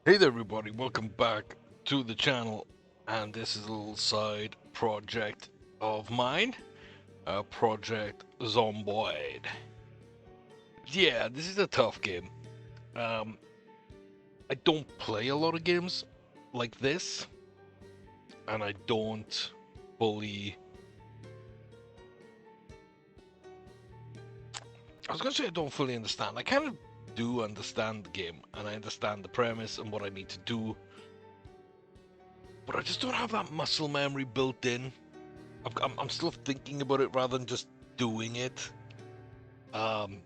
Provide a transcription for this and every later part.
Hey there everybody, welcome back to the channel, and this is a little side project of mine, Project Zomboid. Yeah, this is a tough game. Um, I don't play a lot of games like this, and I don't fully... I was gonna say I don't fully understand. I kind of do understand the game, and I understand the premise and what I need to do, but I just don't have that muscle memory built in. I'm still thinking about it rather than just doing it. Um,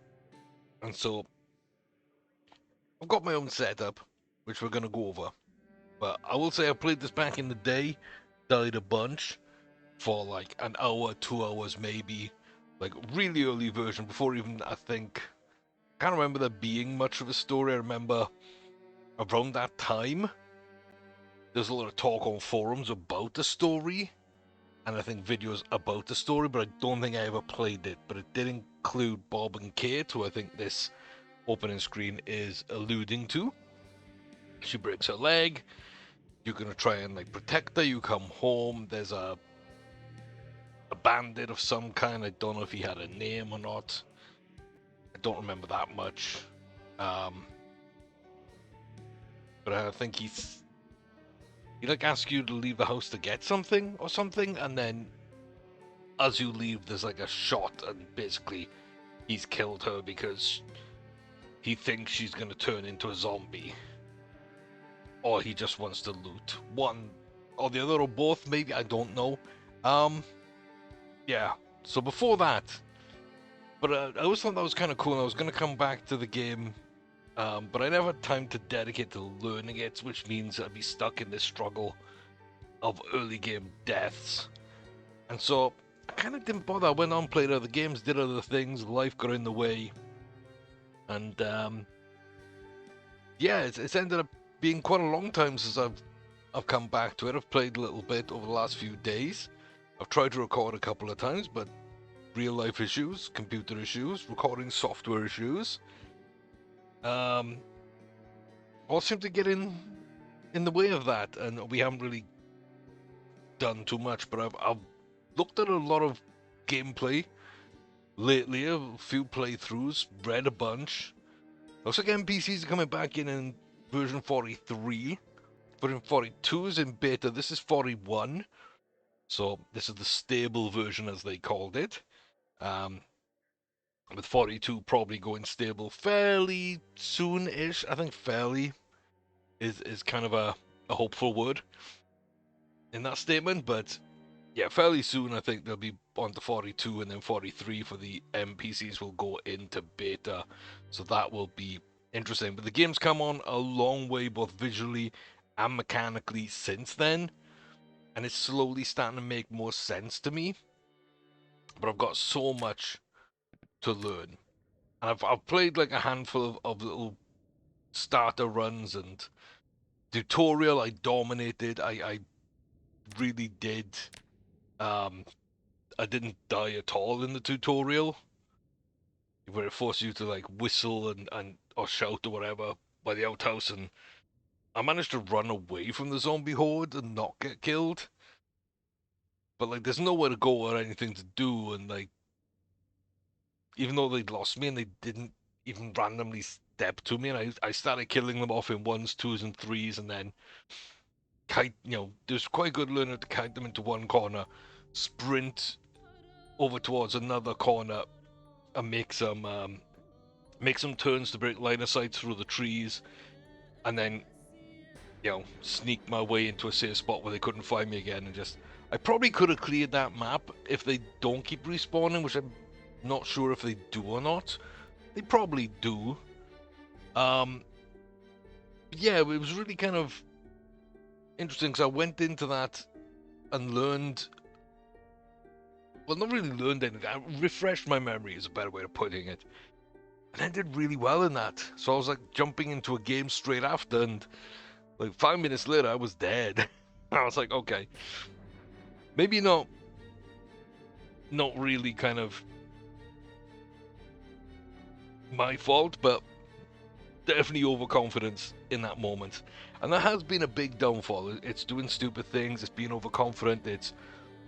and so I've got my own setup, which we're gonna go over. But I will say I played this back in the day, died a bunch for like an hour, 2 hours maybe, like really early version before even I can't remember there being much of a story. I remember around that time there's a lot of talk on forums about the story, and I think videos about the story, but I don't think I ever played it. But it did include Bob and Kate, who I think this opening screen is alluding to. She breaks her leg. You're gonna try and like protect her. You come home. There's a bandit of some kind. I don't know if he had a name or not. I don't remember that much. Um, but I think he like asks you to leave the house to get something or something, and then as you leave, there's like a shot, and basically he's killed her because he thinks she's gonna turn into a zombie, or he just wants to loot one or the other or both. Maybe I don't know. Um, yeah. So before that, but I always thought that was kind of cool. And I was gonna come back to the game, but I never had time to dedicate to learning it, which means I'd be stuck in this struggle of early game deaths. And so I kind of didn't bother. I went on, played other games, did other things. Life got in the way, and yeah, it's ended up being quite a long time since I've come back to it. I've played a little bit over the last few days. I've tried to record a couple of times, but real life issues, computer issues, recording software issues, um, all seem to get in the way of that, and we haven't really done too much. But I've looked at a lot of gameplay lately, a few playthroughs, read a bunch. Looks like NPCs are coming back in version 43. Version 42 is in beta. This is 41. So this is the stable version, as they called it. Um, with 42 probably going stable fairly soon-ish. I think fairly is kind of a hopeful word in that statement, but yeah, fairly soon I think they'll be on to 42, and then 43 for the NPCs will go into beta. So that will be interesting. But the game's come on a long way, both visually and mechanically, since then, and it's slowly starting to make more sense to me. But I've got so much to learn. And I've played like a handful of little starter runs and tutorial. I dominated. I really did. Um, I didn't die at all in the tutorial, where it forced you to like whistle and or shout or whatever by the outhouse, and I managed to run away from the zombie horde and not get killed. But like, there's nowhere to go or anything to do, and like, even though they'd lost me and they didn't even randomly step to me, and I started killing them off in ones, twos, and threes, and then kite. There's quite good learning to kite them into one corner, sprint over towards another corner, and make some turns to break line of sight through the trees, and then sneak my way into a safe spot where they couldn't find me again. And just, I probably could have cleared that map if they don't keep respawning, which I'm not sure if they do or not. They probably do. Um, yeah, it was really kind of interesting because I went into that and learned. Well, not really learned anything. I refreshed my memory is a better way of putting it. And I did really well in that. So I was like jumping into a game straight after, and like 5 minutes later, I was dead. I was like, okay, maybe not really kind of my fault, but definitely overconfidence in that moment. And that has been a big downfall. It's doing stupid things, it's being overconfident, it's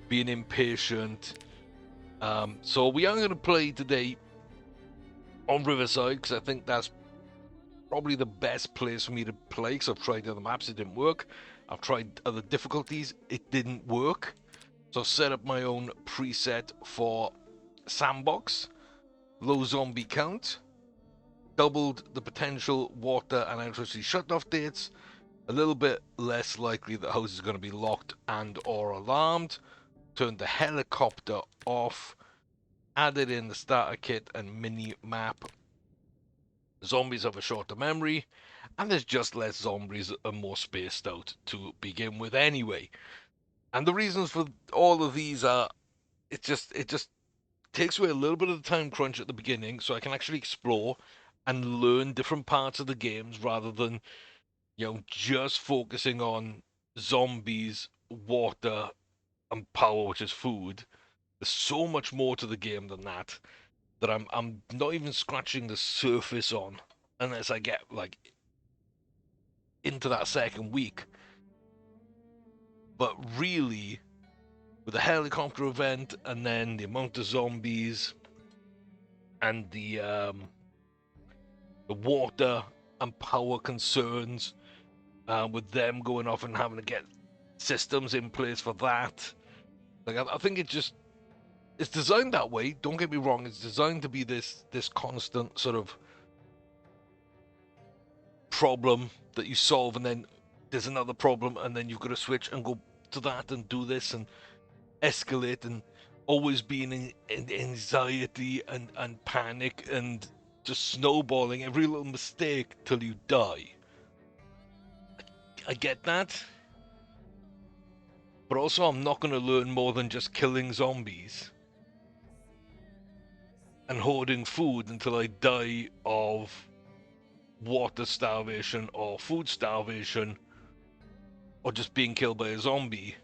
being impatient. So we are going to play today on Riverside, because I think that's probably the best place for me to play, because I've tried other maps, it didn't work. I've tried other difficulties, it didn't work. So I've set up my own preset for sandbox, low zombie count, doubled the potential water and electricity shut-off dates, a little bit less likely that houses are going to be locked and or alarmed, turned the helicopter off, added in the starter kit and mini map. Zombies have a shorter memory, and there's just less zombies and more spaced out to begin with anyway. And the reasons for all of these are, it just takes away a little bit of the time crunch at the beginning, so I can actually explore and learn different parts of the games rather than, just focusing on zombies, water, and power, which is food. There's so much more to the game than that I'm not even scratching the surface on unless I get like into that second week. But really, with the helicopter event and then the amount of zombies and the water and power concerns, with them going off and having to get systems in place for that. Like I think it's designed that way. Don't get me wrong. It's designed to be this constant sort of problem that you solve, and then there's another problem, and then you've got to switch and go to that and do this and escalate, and always being in anxiety and panic and just snowballing every little mistake till you die. I get that. But also, I'm not going to learn more than just killing zombies and hoarding food until I die of water starvation or food starvation or just being killed by a zombie,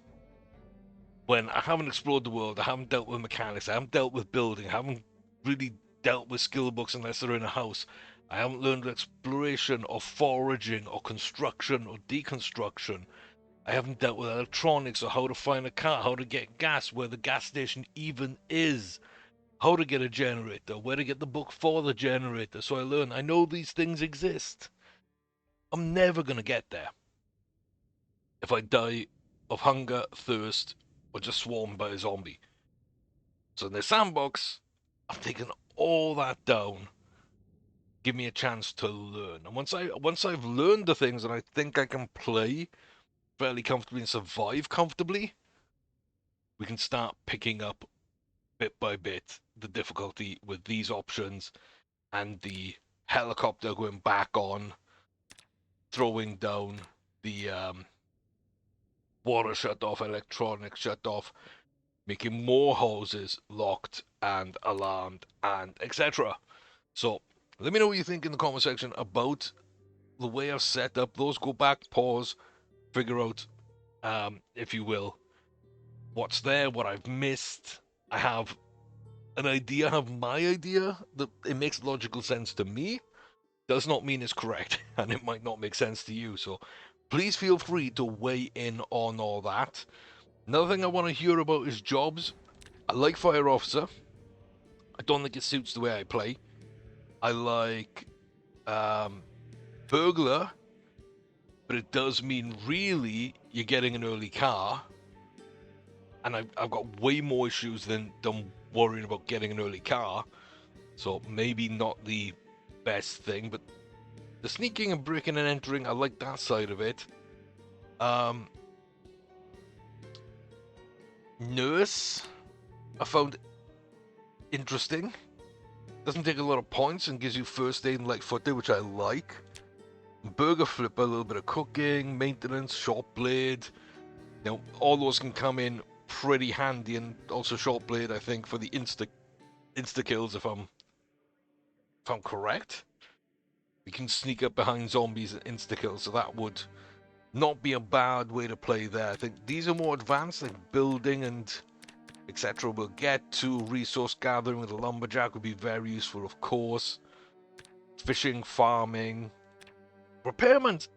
when I haven't explored the world, I haven't dealt with mechanics, I haven't dealt with building, I haven't really dealt with skill books unless they're in a house. I haven't learned exploration or foraging or construction or deconstruction. I haven't dealt with electronics or how to find a car, how to get gas, where the gas station even is, how to get a generator, where to get the book for the generator. So I know these things exist. I'm never going to get there if I die of hunger, thirst, or just swarmed by a zombie. So in the sandbox, I've taken all that down. Give me a chance to learn. And once I've learned the things and I think I can play fairly comfortably and survive comfortably, we can start picking up bit by bit the difficulty with these options and the helicopter going back on, throwing down the water shut off, electronics shut off, making more houses locked and alarmed and etc. So let me know what you think in the comment section about the way I've set up those. Go back, pause, figure out, if you will, what's there, what I've missed. I have an idea, I have my idea that it makes logical sense to me. Does not mean it's correct, and it might not make sense to you. So please feel free to weigh in on all that. Another thing I want to hear about is jobs. I like Fire Officer. I don't think it suits the way I play. I like Burglar, but it does mean really you're getting an early car, and I've got way more issues than worrying about getting an early car. So maybe not the best thing, but the sneaking and breaking and entering, I like that side of it. Nurse, I found interesting. Doesn't take a lot of points and gives you first aid and light footed, which I like. Burger flipper, a little bit of cooking, maintenance, short blade. All those can come in pretty handy, and also short blade, I think, for the insta kills if I'm correct. You can sneak up behind zombies and insta kills, so that would not be a bad way to play there. I think these are more advanced, like building and etc. We'll get to. Resource gathering with a lumberjack would be very useful, of course. Fishing, farming, Repairman's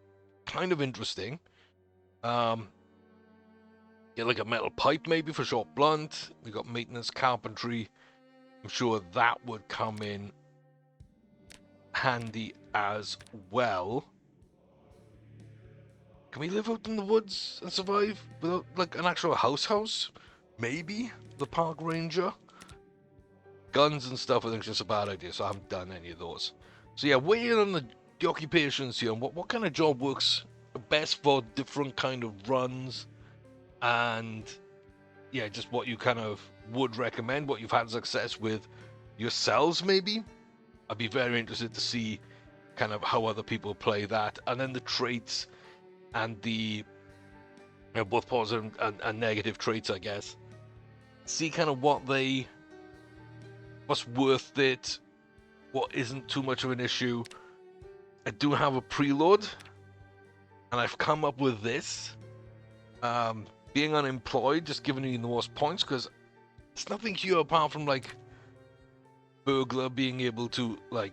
kind of interesting. Get like a metal pipe maybe for short blunt. We got maintenance carpentry. I'm sure that would come in handy as well. Can we live out in the woods and survive without like an actual house? Maybe the park ranger. Guns and stuff I think is just a bad idea, so I haven't done any of those. So yeah, weigh in on the occupations here and what kind of job works best for different kind of runs, and yeah, just what you kind of would recommend, what you've had success with yourselves maybe. I'd be very interested to see kind of how other people play that, and then the traits and the both positive and negative traits, I guess. See kind of what's worth it, what isn't too much of an issue. I do have a preload, and I've come up with this. Being unemployed, just giving you the most points, because it's nothing here apart from like burglar being able to like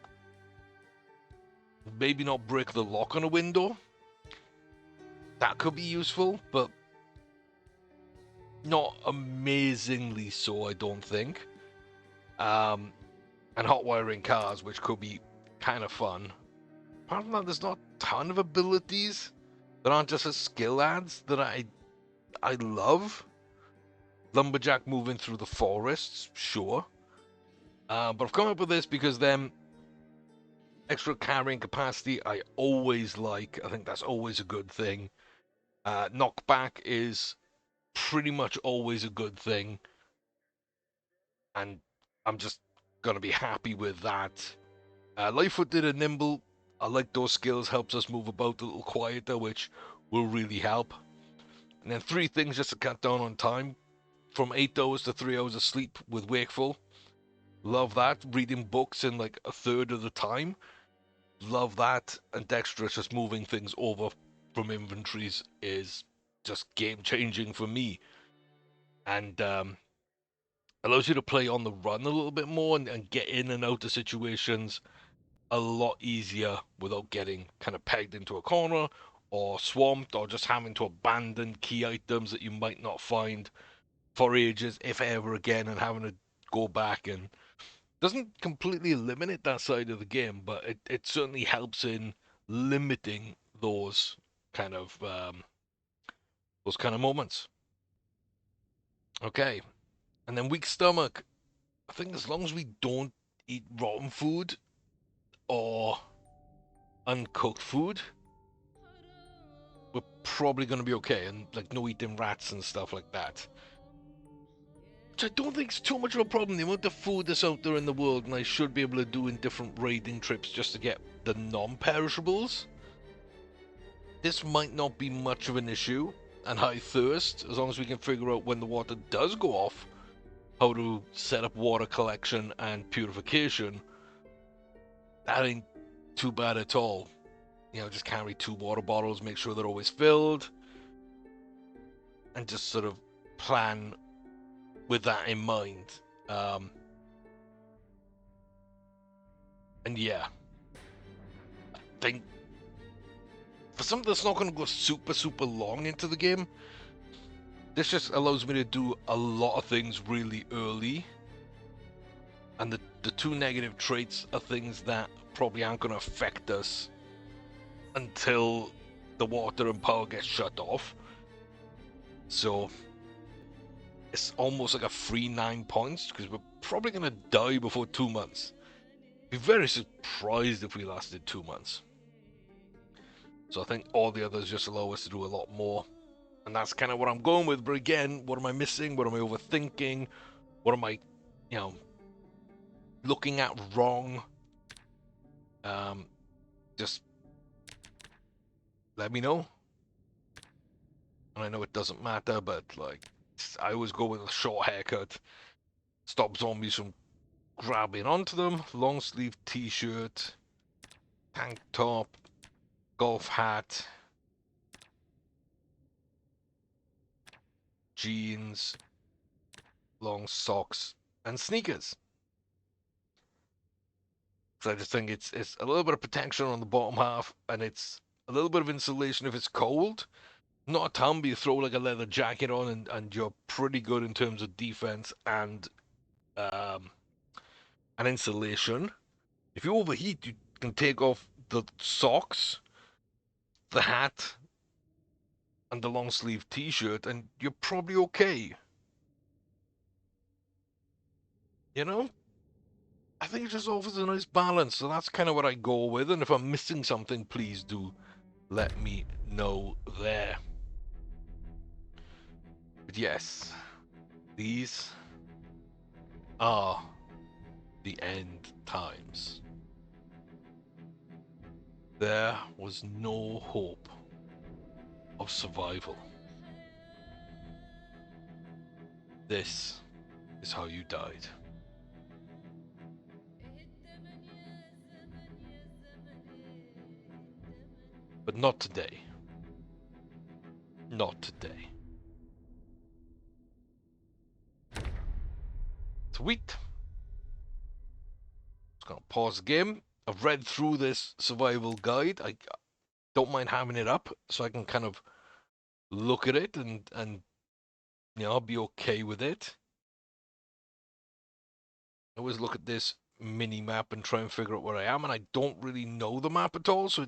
maybe not break the lock on a window. That could be useful, but not amazingly so, I don't think. And hot wiring cars, which could be kind of fun. Apart from that, there's not a ton of abilities that aren't just as skill adds that I love. Lumberjack moving through the forests, sure. But I've come up with this because then extra carrying capacity I always like. I think that's always a good thing. Knockback is pretty much always a good thing. And I'm just going to be happy with that. Light-footed and nimble, I like those skills. Helps us move about a little quieter, which will really help. And then 3 things just to cut down on time. From 8 hours to 3 hours of sleep with Wakeful. Love that. Reading books in like a third of the time. Love that. And Dexterous, just moving things over from inventories, is just game-changing for me. And allows you to play on the run a little bit more and get in and out of situations a lot easier without getting kind of pegged into a corner or swamped or just having to abandon key items that you might not find for ages, if ever again, and having to go back. And doesn't completely eliminate that side of the game, but it certainly helps in limiting those kind of moments. Okay, and then weak stomach. I think as long as we don't eat rotten food or uncooked food, we're probably going to be okay. And like no eating rats and stuff like that, which I don't think is too much of a problem. The amount of food that's out there in the world, and I should be able to do in different raiding trips just to get the non-perishables. This might not be much of an issue. And high thirst, as long as we can figure out when the water does go off, how to set up water collection and purification, that ain't too bad at all. You know, just carry 2 water bottles, make sure they're always filled, and just sort of plan with that in mind. And yeah, I think for something that's not going to go super long into the game, this just allows me to do a lot of things really early. And the 2 negative traits are things that probably aren't going to affect us until the water and power gets shut off. So it's almost like a free 9 points, because we're probably going to die before 2 months. Be very surprised if we lasted 2 months. So I think all the others just allow us to do a lot more. And that's kind of what I'm going with. But again, what am I missing? What am I overthinking? What am I, looking at wrong? Just let me know. And I know it doesn't matter, but like, I always go with a short haircut. Stop zombies from grabbing onto them. Long sleeve t-shirt, tank top, golf hat, jeans, long socks, and sneakers. So I just think it's a little bit of protection on the bottom half, and it's a little bit of insulation if it's cold. Not a ton, but you throw like a leather jacket on, and you're pretty good in terms of defense um, and insulation. If you overheat, you can take off the socks, the hat, and the long sleeve t-shirt, and you're probably okay. You know? I think it just offers a nice balance, so that's kind of what I go with, and if I'm missing something, please do let me know there. But yes, these are the end times. There was no hope of survival. This is how you died. But not today. Not today. Sweet. Just gonna pause the game. I've read through this survival guide. I don't mind having it up so I can kind of look at it and you know, be okay with it. I always look at this mini map and try and figure out where I am, and I don't really know the map at all, so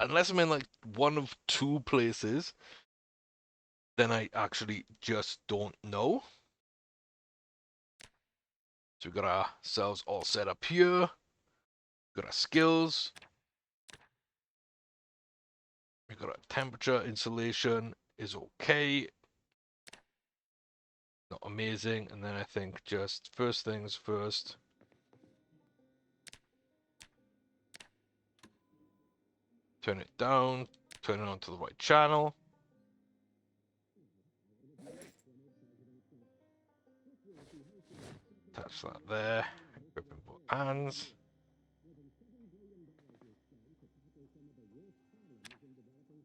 unless I'm in like one of two places, then I actually just don't know. So we've got ourselves all set up here. We've got our skills. We've got our temperature, insulation is okay. Not amazing. And then I think just first things first. Turn it down. Turn it on to the right channel. Attach that there. Grip in both hands.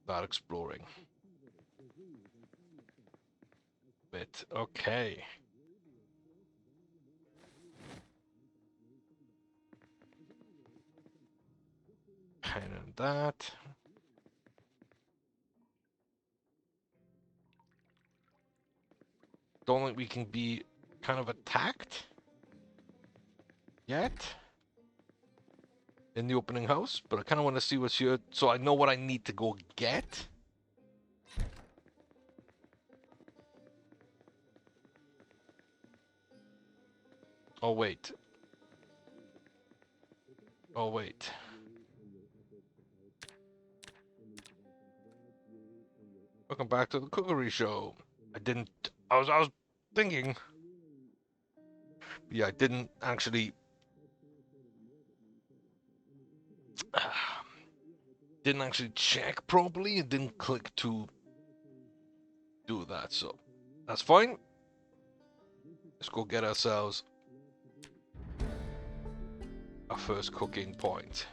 Start exploring. Bit. Okay. Kind of that. Don't think we can be kind of attacked yet in the opening house, but I kind of want to see what's here so I know what I need to go get. Oh, wait. Oh, wait. Welcome back to the cookery show. I was thinking. Yeah, I didn't actually. Didn't actually check properly. It didn't click to do that, so that's fine. Let's go get ourselves our first cooking point.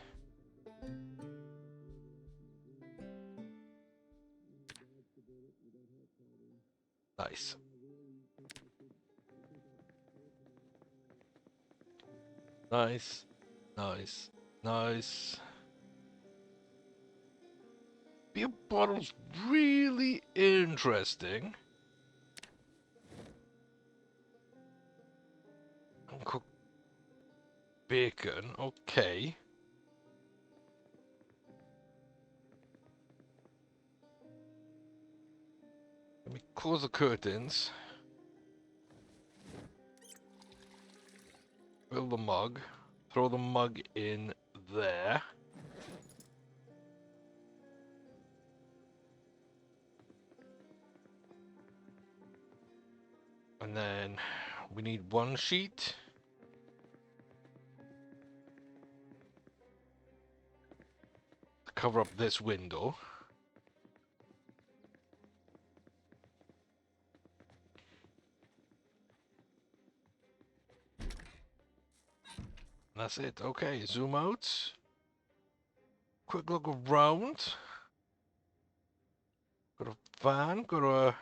Nice. Nice. Nice. Nice. Beer bottle's really interesting. Uncooked bacon. Okay. Let me close the curtains. Fill the mug. Throw the mug in there. And then we need one sheet. To cover up this window. That's it. Okay, zoom out. Quick look around. Got a van, got a...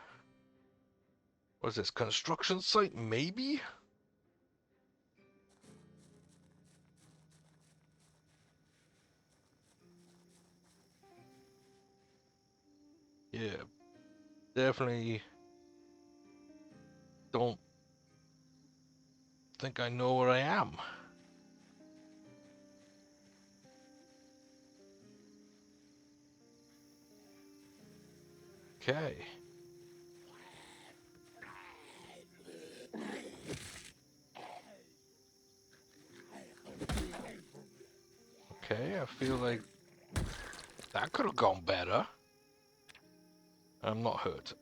What is this, construction site, maybe? Yeah, definitely don't think I know where I am. Okay. Okay, I feel like that could have gone better. I'm not hurt.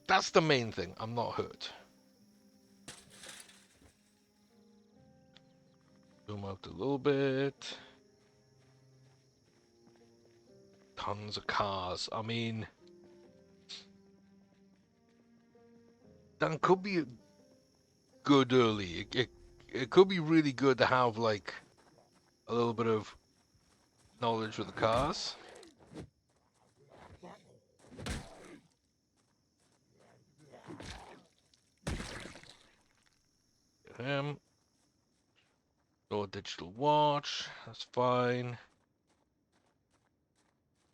That's the main thing. I'm not hurt. Zoom out a little bit. Tons of cars. I mean, that could be good early. It could be really good to have like a little bit of knowledge with the cars. Get him. Or digital watch. That's fine.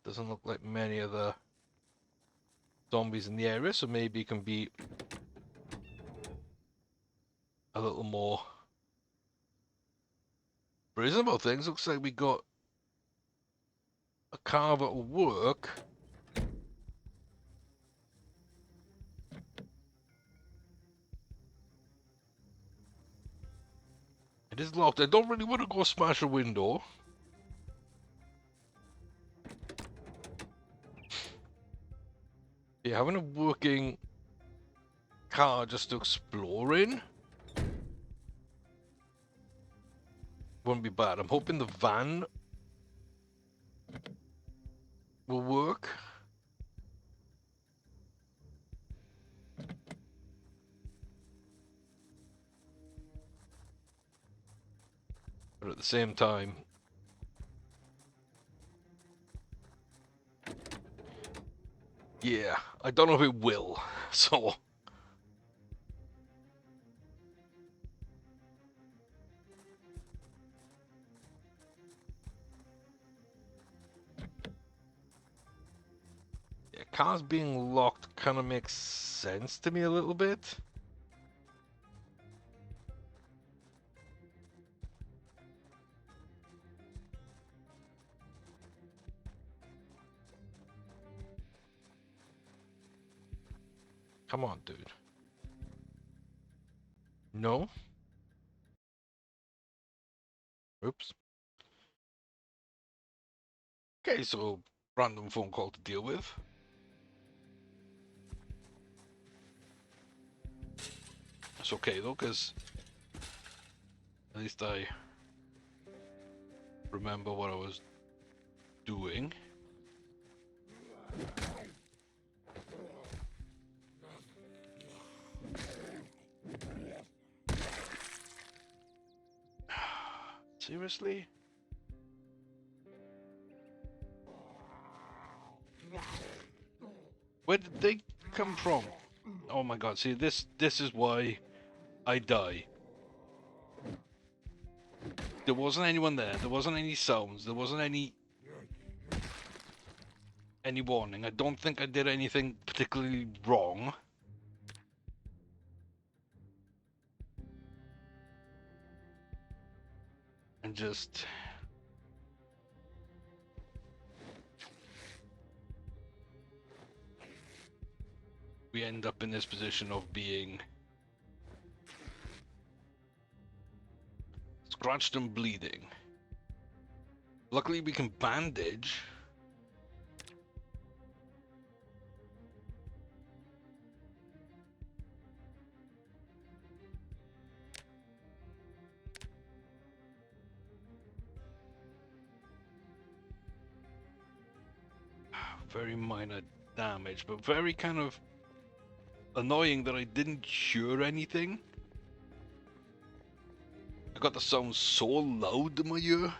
Doesn't look like many of the zombies in the area, so maybe it can be a little more reasonable things. Looks like we got a car that'll work. It is locked. I don't really want to go smash a window. Yeah, having a working car just to explore in wouldn't be bad. I'm hoping the van will work. But at the same time, yeah, I don't know if it will. So yeah, cars being locked kind of makes sense to me a little bit. Come on, dude. No? Oops. Okay, so random phone call to deal with. It's okay though, because at least I remember what I was doing. Seriously? Where did they come from? Oh my god, see this is why I die. There wasn't anyone there, there wasn't any sounds, there wasn't any warning. I don't think I did anything particularly wrong. And just we end up in this position of being scratched and bleeding. Luckily we can bandage. Very minor damage, but very kind of annoying that I didn't cure anything. I got the sound so loud in my ear.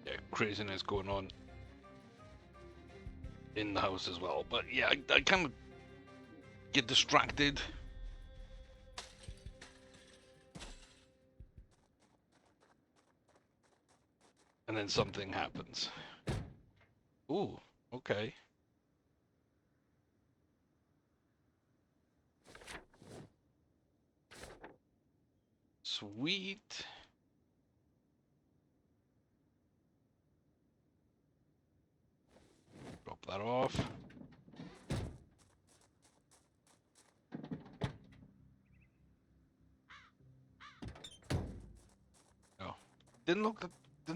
Yeah, craziness going on in the house as well. But yeah, I kind of get distracted. and then something happens. Ooh, okay. Sweet. Drop that off. Oh, didn't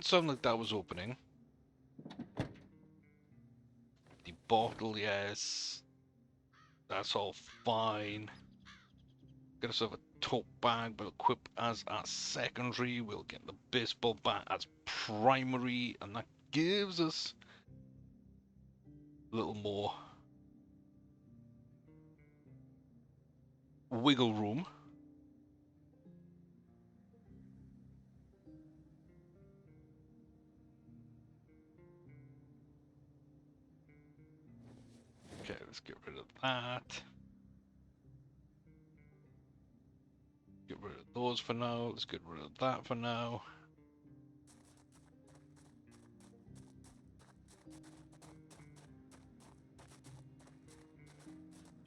sound like that was opening. The bottle, yes. That's all fine. Get ourselves a tote bag, we'll equip as our secondary. We'll get the baseball bat as primary, and that gives us a little more wiggle room. Okay, let's get rid of that. Get rid of those for now. Let's get rid of that for now.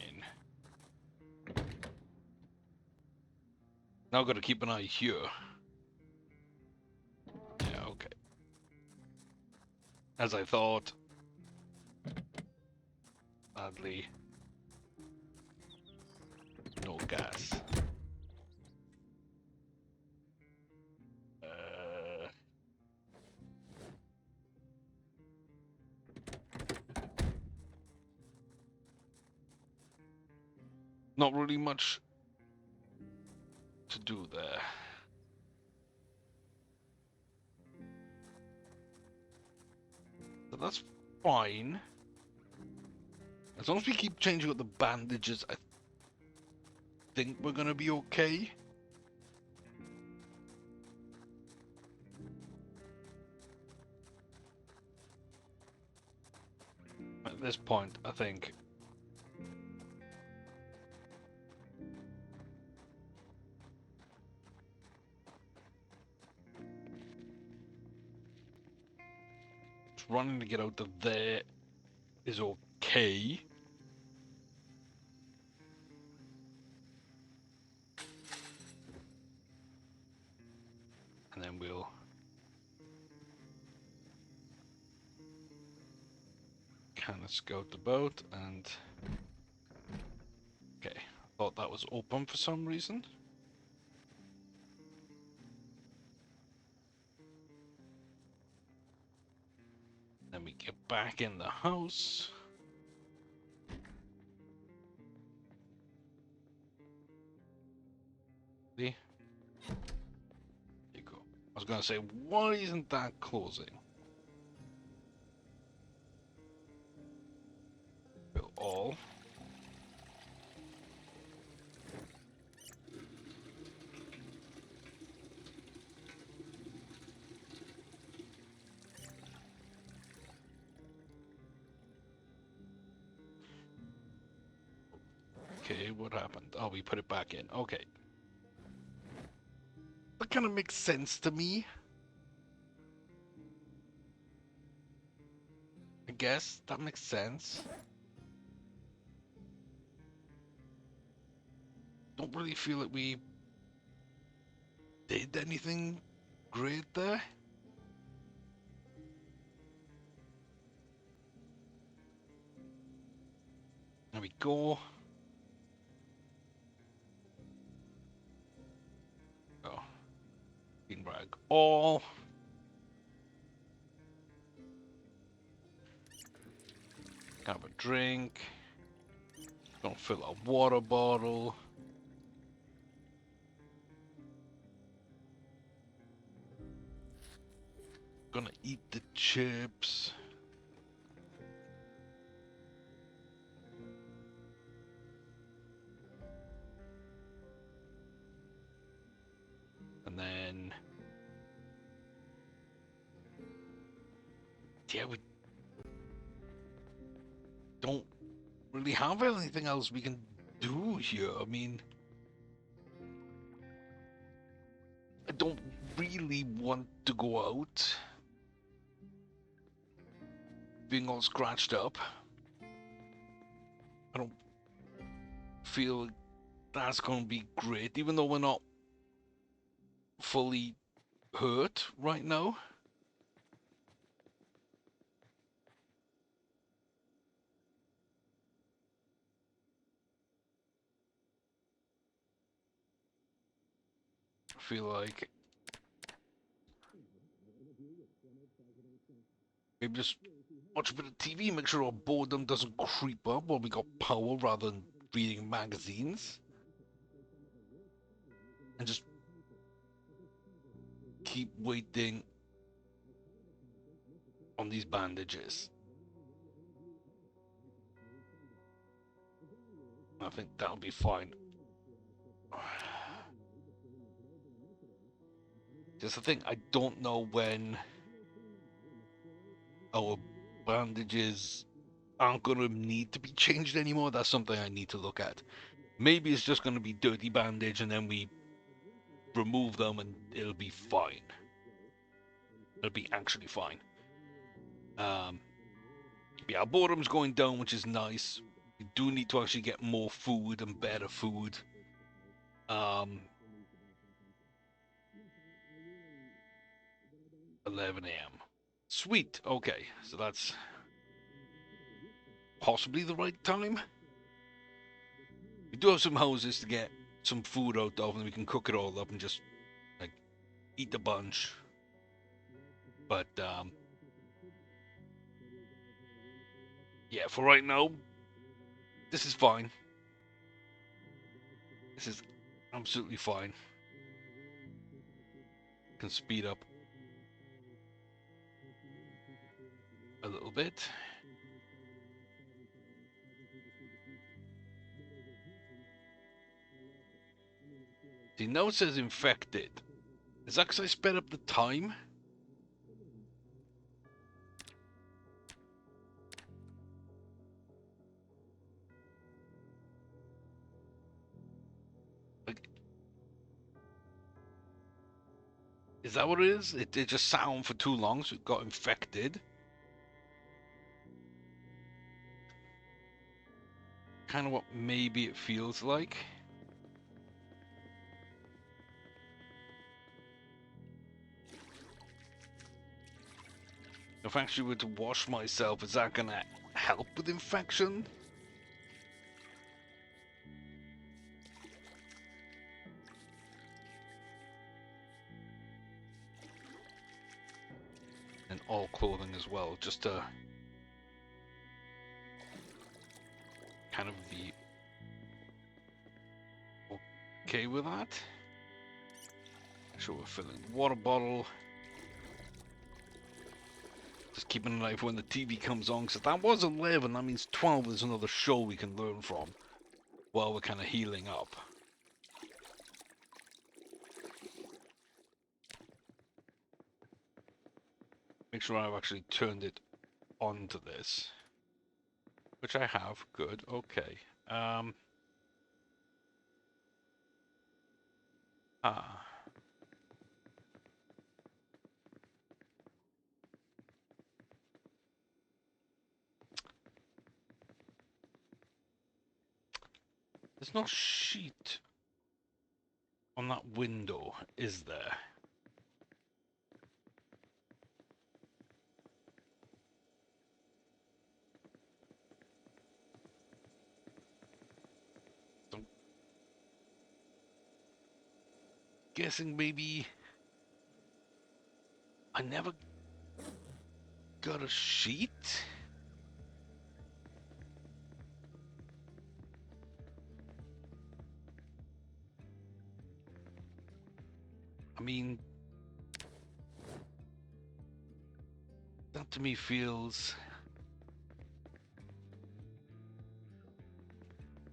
In. Now got to keep an eye here. Yeah, okay. As I thought. Sadly, no gas. Not really much to do there. So that's fine. As long as we keep changing out the bandages, I think we're gonna be okay. At this point, I think running to get out of there is okay. And then we'll kind of scout the boat and... Okay, I thought that was open for some reason. Then we get back in the house. See? There you go. I was gonna say, why isn't that closing? Fill all. Okay, what happened? Oh, we put it back in. Okay. That kind of makes sense to me. I guess that makes sense. Don't really feel like we did anything great there. There we go. Oh. Bean rag all. Have a drink. Don't fill a water bottle. Gonna eat the chips. And then... Yeah, we don't really have anything else we can do here. I mean... I don't really want to go out. being all scratched up. I don't feel that's going to be great, even though we're not fully hurt right now. I feel like maybe just watch a bit of TV, make sure our boredom doesn't creep up while we got power rather than reading magazines. And just keep waiting on these bandages. I think that'll be fine. Just the thing, I don't know when our bandages aren't going to need to be changed anymore. That's something I need to look at. Maybe it's just going to be dirty bandage and then we remove them and it'll be fine. It'll be actually fine. Yeah, our boredom's going down, which is nice. We do need to actually get more food and better food. 11 a.m. Sweet. Okay, so that's possibly the right time. We do have some houses to get some food out of, and we can cook it all up and just like eat a bunch. But yeah, for right now, this is fine. This is absolutely fine. Can speed up a little bit. See, now it says infected. Is that because I sped up the time? Like, is that what it is? It just sat on for too long, so it got infected. Kind of what maybe it feels like. If I actually were to wash myself, is that gonna help with infection? And all clothing as well, just to kind of be okay with that. Make sure we're filling the water bottle. Just keeping an eye for when the TV comes on, because that was 11, that means 12 is another show we can learn from while we're kind of healing up. Make sure I've actually turned it on to this. Which I have. Good. Okay. There's no sheet on that window, is there? So, guessing maybe I never got a sheet? I mean, that to me feels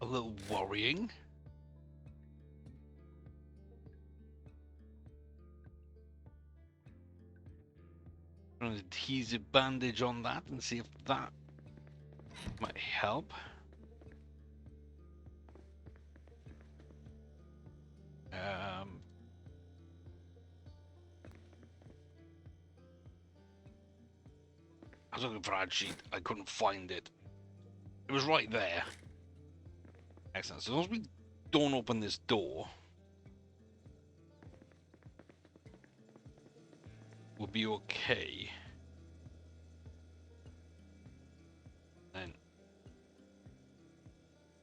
a little worrying. An adhesive bandage on that and see if that might help. was looking for ad sheet. I couldn't find it. It was right there. Excellent. So as long as we don't open this door, we'll be okay. And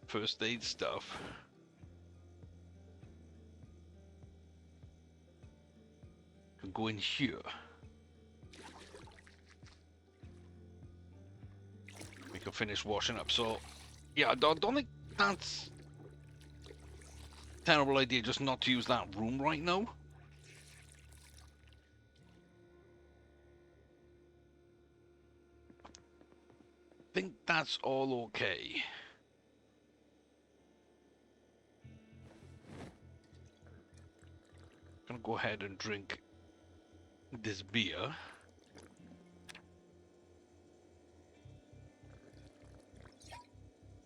first aid stuff. Can go in here. We can finish washing up. So, yeah, I don't think that's a terrible idea just not to use that room right now. I think that's all okay. I'm gonna go ahead and drink this beer.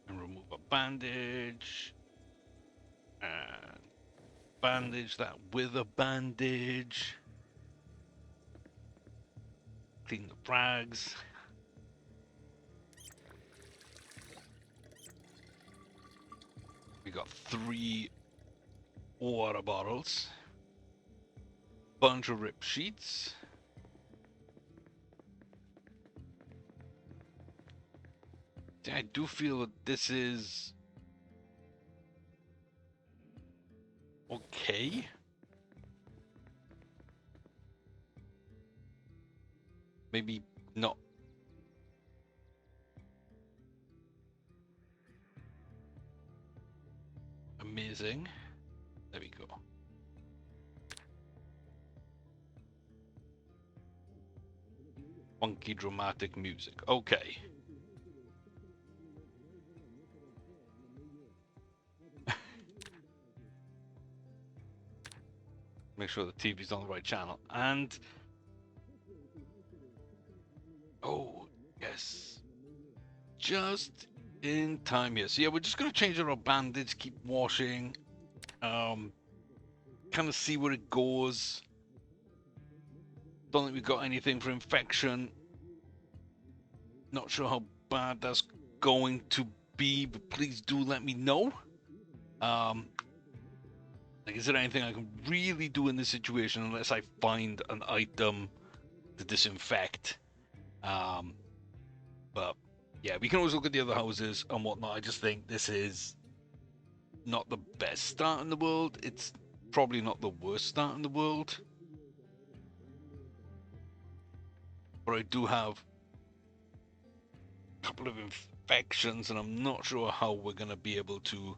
And remove a bandage. And bandage that with a bandage. Clean the rags. We got 3 water bottles. Bunch of rip sheets. I do feel that this is okay. Maybe not amazing. There we go. Funky dramatic music. Okay. Make sure the TV's on the right channel. And oh yes, just in time here. So yeah, we're just gonna change our bandage, keep washing, kind of see where it goes. Don't think we've got anything for infection. Not sure how bad that's going to be, but please do let me know. Like, is there anything I can really do in this situation unless I find an item to disinfect? But yeah, we can always look at the other houses and whatnot. I just think this is not the best start in the world. It's probably not the worst start in the world. But I do have a couple of infections, and I'm not sure how we're going to be able to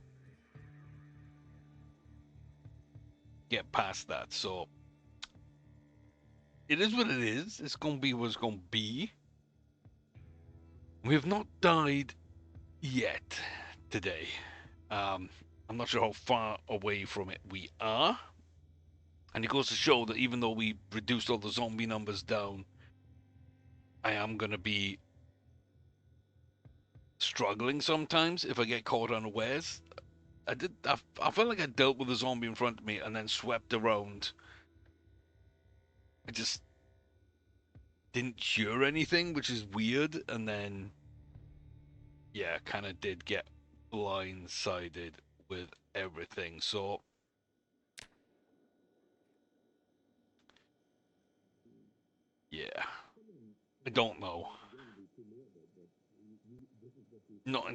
get past that. So it is what it is. It's going to be what it's going to be. We have not died yet today. I'm not sure how far away from it we are. And it goes to show that even though we reduced all the zombie numbers down, I am going to be struggling sometimes if I get caught unawares. I felt like I dealt with a zombie in front of me and then swept around. I just didn't hear anything, which is weird. And then, yeah, kind of did get blindsided with everything. So yeah, I don't know. Not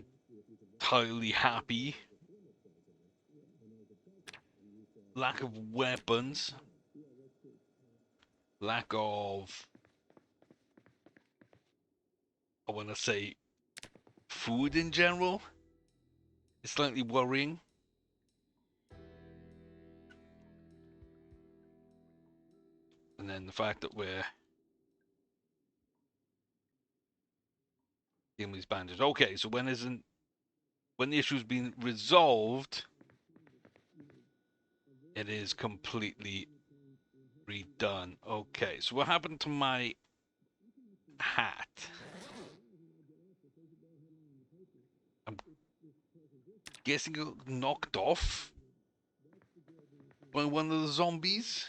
entirely happy. Lack of weapons. Lack of, I want to say, food in general. It's slightly worrying. And then the fact that we're dealing with these bandages. Okay, so when the issue's been resolved, it is completely redone. Okay, so what happened to my hat? I'm guessing it got knocked off by one of the zombies?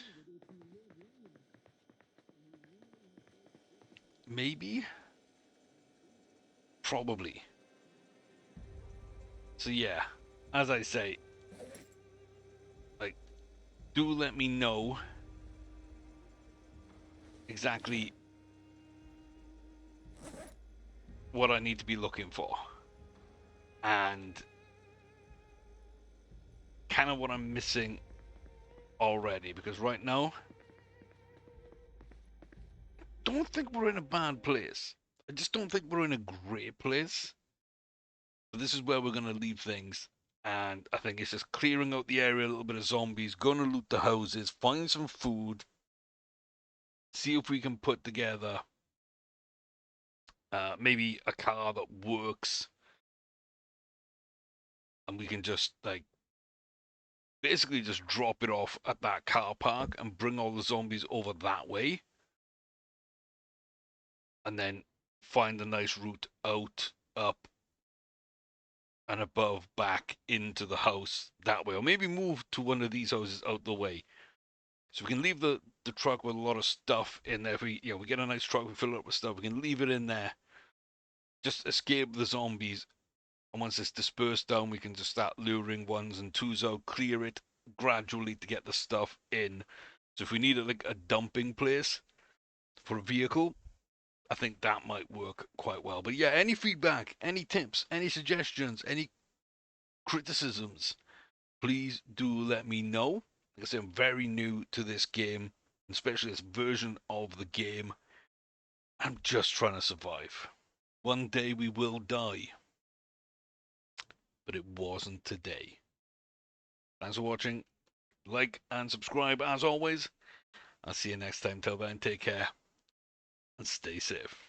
Maybe? probably. So yeah, as I say, like, do let me know exactly what I need to be looking for, and kind of what I'm missing already, because right now, don't think we're in a bad place. I just don't think we're in a great place. But this is where we're going to leave things. And I think it's just clearing out the area, a little bit of zombies, going to loot the houses, find some food, see if we can put together maybe a car that works, and we can just, like, basically just drop it off at that car park and bring all the zombies over that way, and then find a nice route out, up, and above back into the house that way, or maybe move to one of these houses out the way, so we can leave the truck with a lot of stuff in there. If we, we get a nice truck, we fill it up with stuff, we can leave it in there, just escape the zombies, and once it's dispersed down, we can just start luring ones and twos out, clear it gradually to get the stuff in. So if we need like a dumping place for a vehicle, I think that might work quite well. But yeah, any feedback, any tips, any suggestions, any criticisms, please do let me know. Like I say, I'm very new to this game, especially this version of the game. I'm just trying to survive. One day we will die, but it wasn't today. Thanks for watching. Like and subscribe as always. I'll see you next time. Till then, take care and stay safe.